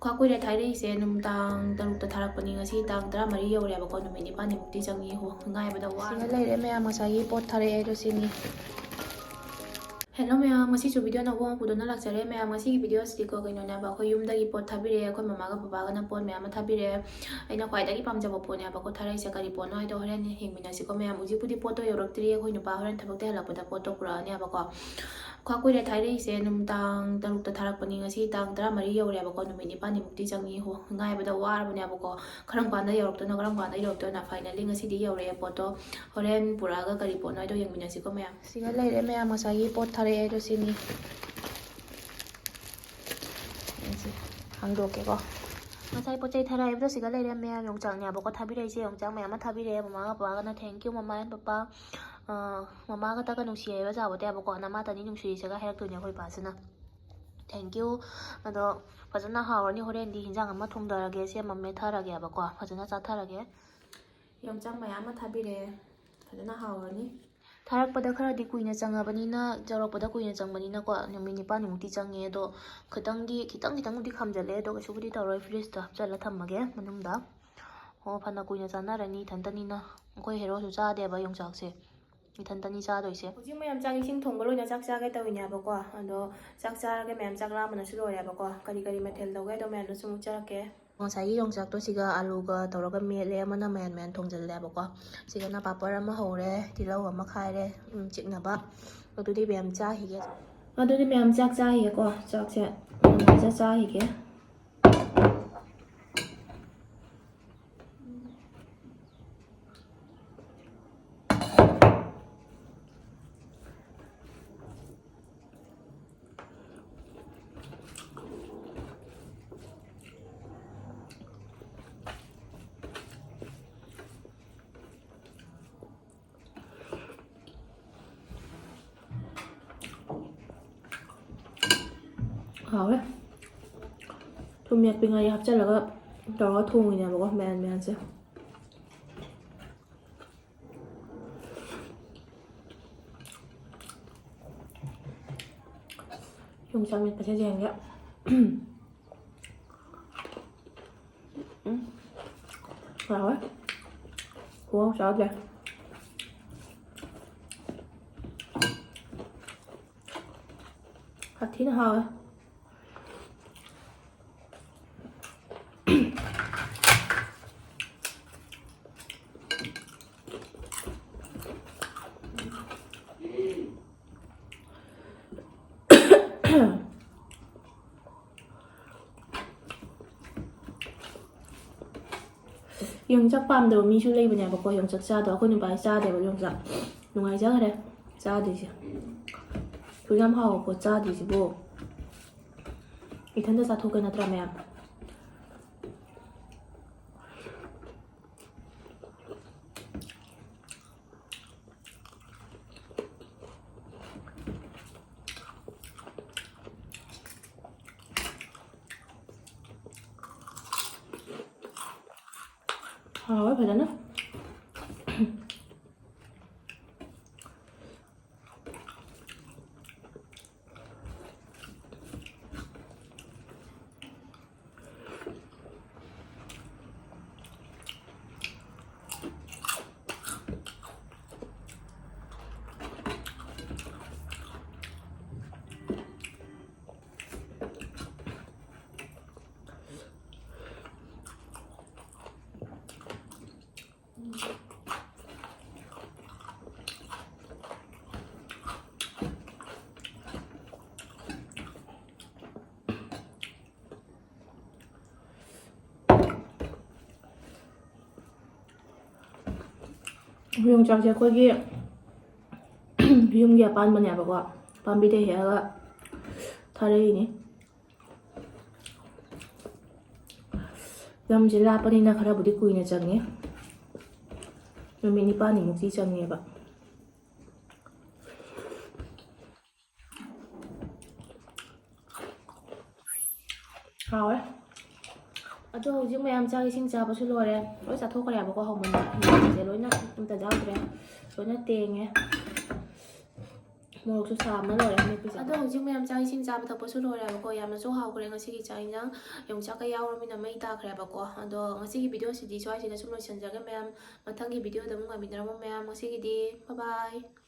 ꯈ꯭ꯋꯥꯀꯨꯏꯔꯦ ꯊꯥꯏꯔꯛꯏꯁꯦ ꯅꯨꯡꯗꯥꯡ 6ꯇ ꯊꯥꯔꯛꯄꯅꯤ ꯉꯁꯤ ꯇꯥꯡ 14 ꯌꯧꯔꯦꯕꯀꯣ ꯅꯨꯃꯤꯠ 9ꯅꯤꯃꯨꯛꯇꯤ ꯆꯪꯉꯤ ꯉꯥꯏꯕꯗ ꯋꯥꯔꯦ ꯂꯩꯔꯦ ꯃꯌꯥꯝ ꯉꯁꯥꯏꯒꯤ ꯄꯣꯠ ꯊꯥꯔꯛꯑꯦ ꯑꯗꯨ ꯁꯤꯅꯤ ꯍꯦꯜꯂꯣ ꯃꯌꯥꯝ ꯉꯁꯤꯁꯨ ꯚꯤꯗꯤꯑꯣ ꯑꯅꯧꯕ ꯑꯃ ꯄꯨꯗꯨꯅ ꯂꯥꯛꯆꯔꯦ ꯃꯌꯥꯝ ꯉꯁꯤꯒꯤ ꯚꯤꯗꯤꯑꯣꯁꯤꯗꯤꯀꯣ ꯀꯩꯅꯣꯅꯦꯕ ꯑꯩꯈꯣꯏ ꯌꯨꯝꯗꯒꯤ ꯄꯣꯠ ꯊꯥꯕꯤꯔꯛꯑꯦ ꯑꯩꯈꯣꯏ ꯃꯃꯥꯒ ꯕꯕꯥꯒꯅ ꯄꯣꯠ ꯃꯌꯥꯝ ꯑꯃ ꯊꯥꯕꯤꯔꯛꯑꯦ ꯑꯩꯅ ꯈ꯭ꯋꯥꯏꯗꯒꯤ ꯄꯥꯝꯖꯕ ꯄꯣꯠꯅꯦꯕꯀꯣ ꯊꯥꯔꯛꯏꯁꯦ ꯀꯔꯤ ꯄꯣꯠꯅꯣ ꯍꯥꯏꯗꯣ ꯍꯣꯔꯦꯟ ꯌꯦꯡꯃꯤꯟꯅꯁꯤꯀꯣ ꯃꯌꯥꯝ ꯍꯧꯖꯤꯛꯄꯨꯗꯤ ꯄꯣꯠꯇꯣ ꯌꯧꯔꯛꯇ꯭ꯔꯤ ꯑꯩꯈꯣꯏ ꯅꯨꯄꯥ ꯍꯣꯔꯦꯟ ꯊꯕꯛꯇ ꯍꯜꯂꯛꯄꯗ ꯄꯣꯠꯇꯣ ꯄꯨꯔꯛꯑꯅꯦꯕꯀꯣ ꯈ꯭ꯋꯥꯀꯨꯏꯔꯦ ꯊꯥꯏꯔꯛꯏꯁꯦ ꯅꯨꯡꯗꯥꯡ 6ꯇ ꯊꯥꯔꯛꯄꯅꯤ ꯉꯁꯤ ꯇꯥꯡ 14 ꯌꯧꯔꯦꯕꯀꯣ ꯅꯨꯃꯤꯠ 9ꯅꯤꯃꯨꯛꯇꯤ ꯆꯪꯉꯤ ꯉꯥꯏꯕꯗ ꯋꯥꯔꯕꯅꯦꯕꯀꯣ ꯀꯔꯝ ꯀꯥꯟꯗ ꯌꯧꯔꯛꯇꯣꯏꯅꯣ ꯐꯥꯏꯅꯦꯜꯂꯤ ꯉꯁꯤꯗꯤ ꯌꯧꯔꯛꯑꯦ ꯄꯣꯠꯇꯣ ꯍꯣꯔꯦꯟ ꯄꯨꯔꯛꯑꯒ ꯀꯔꯤ ꯄꯣꯠꯅꯣ ꯍꯥꯏꯗꯣ ꯌꯦꯡꯃꯤꯟꯅꯁꯤꯀꯣ ꯃꯌꯥꯝ ꯁꯤꯒ ꯂꯩꯔꯦ ꯃꯌꯥꯝ ꯉꯁꯥꯏꯒꯤ ꯄꯣꯠ ꯊꯥꯔꯛꯑꯦ ꯑꯗꯨ ꯁꯤꯅꯤ ꯍꯥꯡꯗꯣꯛꯀꯦꯀꯣ ꯉꯁꯥꯏ ꯄꯣꯠ ꯆꯩ ꯊꯥꯔꯛꯑꯦꯕꯗꯣ ꯁꯤꯒ ꯂꯩꯔꯦ ꯃꯌꯥꯝ ꯌꯣꯡꯆꯥꯛꯅꯦꯕꯀꯣ ꯊꯥꯕꯤꯔꯛꯏꯁꯦ ꯌꯣꯡꯆꯥꯛ ꯃꯌꯥꯝ ꯑꯃ ꯊꯥꯕꯤꯔꯛꯑꯦ ꯃꯃꯥꯒ ꯕꯕꯥꯒꯅ ꯊꯦꯡꯀ꯭ꯌꯨ ꯃꯃꯥ ꯑꯦꯟ ꯄꯄꯥ ꯃꯃꯥꯒ ꯇꯒ ꯅꯨꯡꯁꯤꯌꯦꯕ ꯆꯥꯕꯗꯦꯕꯀꯣ ꯅꯃꯥꯇꯅꯤ ꯅꯨꯡꯁꯤꯔꯤꯁꯤꯒ ꯍꯥꯏꯔꯛꯇꯣꯏꯅꯦ ꯑꯩꯈꯣꯏ ꯄꯥꯁꯤꯅ ꯊꯦꯡꯀ꯭ꯌꯨ ꯑꯗꯣ ꯐꯖꯅ ꯍꯥꯎꯔꯅꯤ ꯍꯣꯔꯦꯟꯗꯤ ꯍꯤꯟꯖꯥꯡ ꯑꯃ ꯊꯣꯡꯗꯔꯒꯦ ꯁꯦꯝ ꯑꯃ ꯃꯦꯠꯊꯔꯒꯦꯕꯀꯣ ꯐꯖꯅ ꯆꯥꯊꯔꯒꯦ ꯌꯣꯡꯆꯥꯛ ꯃꯌꯥꯝ ꯑꯃ ꯊꯥꯕꯤꯔꯛꯑꯦ ꯐꯖꯅ ꯍꯥꯎꯔꯅꯤ ꯊꯥꯔꯛꯄꯗ ꯈꯔꯗꯤ ꯀꯨꯏꯅ ꯆꯪꯉꯕꯅꯤ나 ꯌꯧꯔꯛꯄꯗ ꯀꯨꯏꯅ ꯆꯪꯕꯅꯤꯅꯀꯣ ꯅꯨꯃꯤꯠ 9ꯅꯤꯃꯨꯛꯇꯤ ꯆꯪꯉꯦ ꯑꯗꯣ ꯈꯤꯇꯪꯕꯨꯗꯤ ꯈꯝꯖꯜꯂꯦ ꯑꯗꯣ ꯀꯩꯁꯨꯕꯨꯗꯤ ꯇꯧꯔꯣꯏ ꯐ꯭ꯔꯤꯖꯇ ꯍꯥꯞꯆꯜꯂ ꯊꯝꯃꯒꯦ ꯃꯅꯨꯡꯗ ꯐꯅ ꯀꯨꯏꯅ ꯆꯥꯅꯔꯅꯤ ꯏꯊꯟꯇꯅꯤꯅ ꯑꯩꯈꯣꯏ ꯍꯦꯔꯣꯁꯨ ꯆꯥꯗꯦꯕ ꯌꯣꯡꯆꯥꯛꯁꯦ ꯏꯊꯟꯇꯅꯤ ꯆꯥꯗꯣꯏꯁꯦ ꯍꯧꯖꯤꯛ ꯃꯌꯥꯝ ꯆꯥꯛ ꯏꯁꯤꯡ ꯊꯣꯡꯕ ꯂꯣꯏꯅ ꯆꯥꯛ ꯆꯥꯒꯦ ꯇꯧꯏꯅꯦꯕꯀꯣ ꯑꯗꯣ ꯆꯥꯛ ꯆꯥꯔꯒ ꯃꯌꯥꯝ ꯆꯥꯛ ꯂꯥꯝꯕꯅꯁꯨ ꯂꯣꯏꯔꯦꯕꯀꯣ ꯀꯔꯤ ꯃꯊꯦꯜ ꯇꯧꯒꯦ ꯍꯥꯏꯗꯣ ꯃꯌꯥꯝꯗꯁꯨ ꯑꯃꯨꯛ ꯆꯔꯛꯀꯦ ꯉꯁꯥꯏꯒꯤ ꯌꯣꯡꯆꯥꯛꯇꯣ ꯁꯤꯒ ꯑꯂꯨꯒ ꯇꯧꯔꯒ ꯃꯦꯠꯂꯦ ꯑꯃꯅ ꯃꯌꯥꯟ ꯊꯣꯡꯖꯤꯜꯂꯦꯕꯀꯣ ꯁꯤꯒꯅ ꯄꯥꯄꯔ ꯑꯃ ꯍꯧꯔꯦ ꯇꯤꯜꯍꯧ ꯑꯃ ꯈꯥꯏꯔꯦ ꯆꯤꯛꯅꯕ ꯑꯗꯨꯗꯤ ꯃꯌꯥꯝ ꯆꯥꯈꯤꯒꯦ ꯆꯥꯛ ꯆꯥꯈꯤꯒꯦꯀꯣ ꯆꯥꯛꯁꯦ ꯐꯖꯅ ꯆꯥꯈꯤꯒꯦ ꯍꯥꯎꯋꯦ ꯊꯨꯝ ꯌꯥꯛꯄꯤꯉꯥꯏ ꯍꯥꯞꯆꯤꯜꯂꯒ ꯇꯧꯔꯒ ꯊꯣꯡꯉꯤꯅꯦꯕꯀꯣ ꯃꯌꯥꯟꯁꯦ ꯌꯣꯡꯆꯥꯛ ꯃꯦꯠꯄꯁꯦ ꯌꯦꯡꯒꯦ ꯍꯥꯎꯋꯦ ꯈꯨꯍꯥꯎ ꯆꯥꯗ꯭ꯔꯦ ꯊꯤꯅ ꯍꯥꯎꯋꯦ ꯌꯣꯡꯆꯥꯛ ꯄꯥꯝꯗꯕ ꯃꯤꯁꯨ ꯂꯩꯕꯅꯦꯕꯀꯣ ꯌꯣꯡꯆꯥꯛ ꯆꯥꯗꯕ ꯑꯩꯈꯣꯏ ꯅꯨꯄꯥꯗꯤ ꯆꯥꯗꯦꯕ ꯌꯣꯡꯆꯥꯛ ꯅꯨꯡꯉꯥꯏꯖꯈꯔꯦ ꯆꯥꯗ꯭ꯔꯤꯁꯦ ꯌꯥꯝ ꯍꯥꯎꯕ ꯄꯣꯠ ꯆꯥꯗ꯭ꯔꯤꯁꯤꯕꯨ ꯏꯊꯟꯇ ꯆꯥꯊꯣꯛꯀꯦ ꯅꯠꯇ꯭ꯔꯥ ꯃꯌꯥꯝ ꯍꯥꯎꯋꯦ ꯐꯖꯅ ꯌꯣꯡꯆꯥꯛꯁꯦ ꯑꯩꯈꯣꯏꯒꯤ ꯌꯨꯝꯒꯤ ꯑꯄꯥꯟꯕꯅꯦꯕꯀꯣ ꯄꯥꯝꯕꯤꯗ ꯍꯦꯛꯑꯒ ꯊꯥꯔꯛꯏꯅꯤ ꯂꯝꯁꯦ ꯂꯥꯞꯄꯅꯤꯅ ꯈꯔꯕꯨꯗꯤ ꯀꯨꯏꯅ ꯆꯪꯉꯦ ꯅꯨꯃꯤꯠ 9ꯅꯤꯃꯨꯛꯇꯤ ꯆꯪꯉꯦꯕ ꯍꯥꯎꯋꯦ ꯑꯗꯣ ꯍꯧꯖꯤꯛ ꯃꯌꯥꯝ ꯆꯥꯛ ꯏꯁꯤꯡ ꯆꯥꯕꯁꯨ ꯂꯣꯏꯔꯦ ꯂꯣꯏ ꯆꯥꯊꯣꯛꯈ꯭ꯔꯦꯕꯀꯣ ꯍꯧꯃꯟꯁꯦ ꯂꯣꯏꯅ ꯑꯝꯇ ꯌꯥꯎꯗ꯭ꯔꯦ ꯂꯣꯏꯅ ꯇꯦꯡꯉꯦ ꯃꯣꯔꯣꯛꯁꯨ ꯁꯥꯕꯅ ꯂꯣꯏꯔꯦ ꯃꯦꯠꯄꯁꯦ ꯑꯗꯣ ꯍꯧꯖꯤꯛ ꯃꯌꯥꯝ ꯆꯥꯛ ꯏꯁꯤꯡ ꯆꯥꯕ ꯊꯛꯄꯁꯨ ꯂꯣꯏꯔꯦꯕꯀꯣ ꯌꯥꯝꯅꯁꯨ ꯍꯥꯎꯈ꯭ꯔꯦ ꯉꯁꯤꯒꯤ ꯆꯥꯛ ꯏꯟꯖꯥꯡ ꯌꯣꯡꯆꯥꯛꯀ ꯌꯥꯎꯔꯃꯤꯅ ꯃꯩ ꯇꯥꯈ꯭ꯔꯦꯕꯀꯣ ꯑꯗꯣ ꯉꯁꯤꯒꯤ ꯚꯤꯗꯤꯑꯣꯁꯤꯗꯤ ꯁ꯭ꯋꯥꯏꯁꯤꯗ ꯁꯨꯝ ꯂꯣꯏꯁꯤꯟꯖꯔꯒꯦ ꯃꯌꯥꯝ ꯃꯊꯪꯒꯤ ꯚꯤꯗꯤꯑꯣꯗ ꯑꯃꯨꯛ ꯉꯥꯏꯃꯤꯟꯅꯔꯝꯃꯣ ꯃꯌꯥꯝ ꯉꯁꯤꯒꯤꯗꯤ ꯕꯥꯏ ꯕꯥꯏ